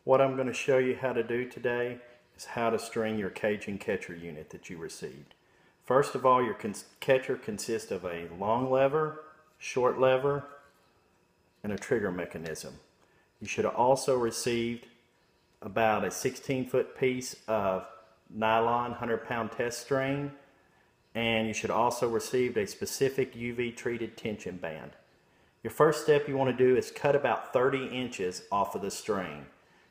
What I'm going to show you how to do today is how to string your Kajun Katcher unit that you received. First of all, your catcher consists of a long lever, short lever, and a trigger mechanism. You should have also received about a 16-foot piece of nylon 100-pound test string, and you should also receive a specific UV treated tension band. Your first step you want to do is cut about 30 inches off of the string,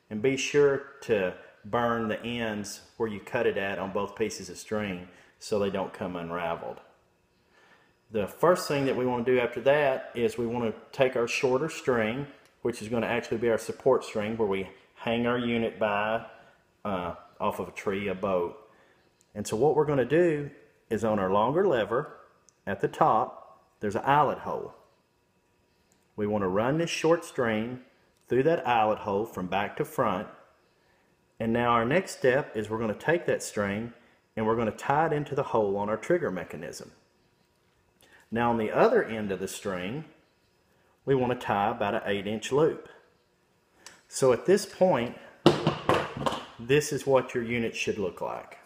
and be sure to burn the ends where you cut it at on both pieces of string so they don't come unraveled. The first thing that we want to do after that is we want to take our shorter string, which is going to actually be our support string where we hang our unit by off of a tree, a boat. And so what we're going to do is on our longer lever at the top, there's an eyelet hole. We want to run this short string through that eyelet hole from back to front. And now our next step is we're going to take that string and we're going to tie it into the hole on our trigger mechanism. Now on the other end of the string, we want to tie about an 8-inch loop. So at this point, this is what your unit should look like.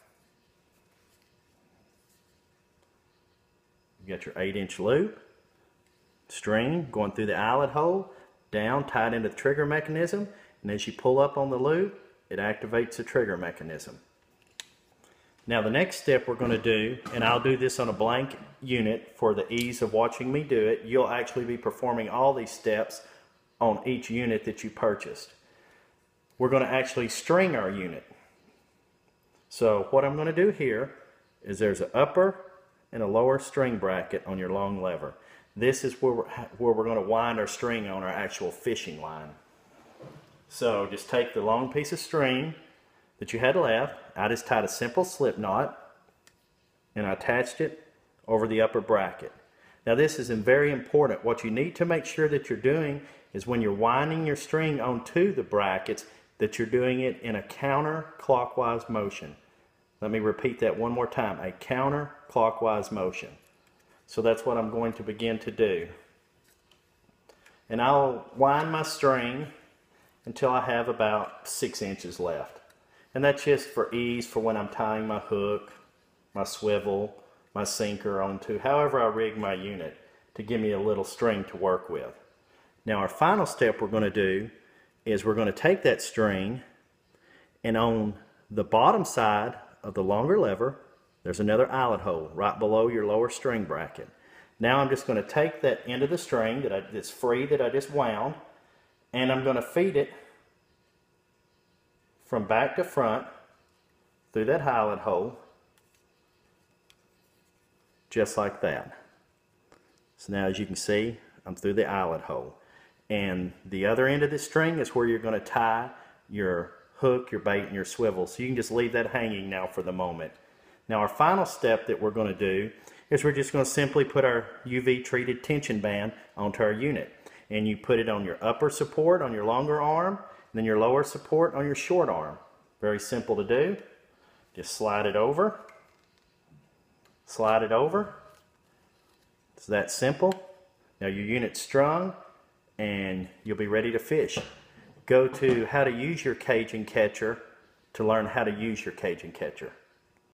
You got your 8-inch loop, string going through the eyelet hole, down, tied into the trigger mechanism, and as you pull up on the loop, it activates the trigger mechanism. Now the next step we're going to do, and I'll do this on a blank unit for the ease of watching me do it, you'll actually be performing all these steps on each unit that you purchased. We're going to actually string our unit. So what I'm going to do here is there's an upper and a lower string bracket on your long lever. This is where we're going to wind our string on our actual fishing line. So just take the long piece of string that you had left. I just tied a simple slip knot and I attached it over the upper bracket. Now this is very important. What you need to make sure that you're doing is when you're winding your string onto the brackets that you're doing it in a counterclockwise motion. Let me repeat that one more time, a counterclockwise motion. So that's what I'm going to begin to do. And I'll wind my string until I have about 6 inches left. And that's just for ease for when I'm tying my hook, my swivel, my sinker onto, however I rig my unit to give me a little string to work with. Now our final step we're going to do is we're going to take that string and on the bottom side of the longer lever, there's another eyelet hole right below your lower string bracket. Now I'm just going to take that end of the string that's free that I just wound, and I'm going to feed it from back to front through that eyelet hole, just like that. So now as you can see, I'm through the eyelet hole. And the other end of this string is where you're going to tie your hook, your bait, and your swivel. So you can just leave that hanging now for the moment. Now our final step that we're going to do is we're just going to simply put our UV treated tension band onto our unit. And you put it on your upper support on your longer arm, and then your lower support on your short arm. Very simple to do. Just slide it over. Slide it over. It's that simple. Now your unit's strung and you'll be ready to fish. Go to how to use your Kajun Katcher to learn how to use your Kajun Katcher.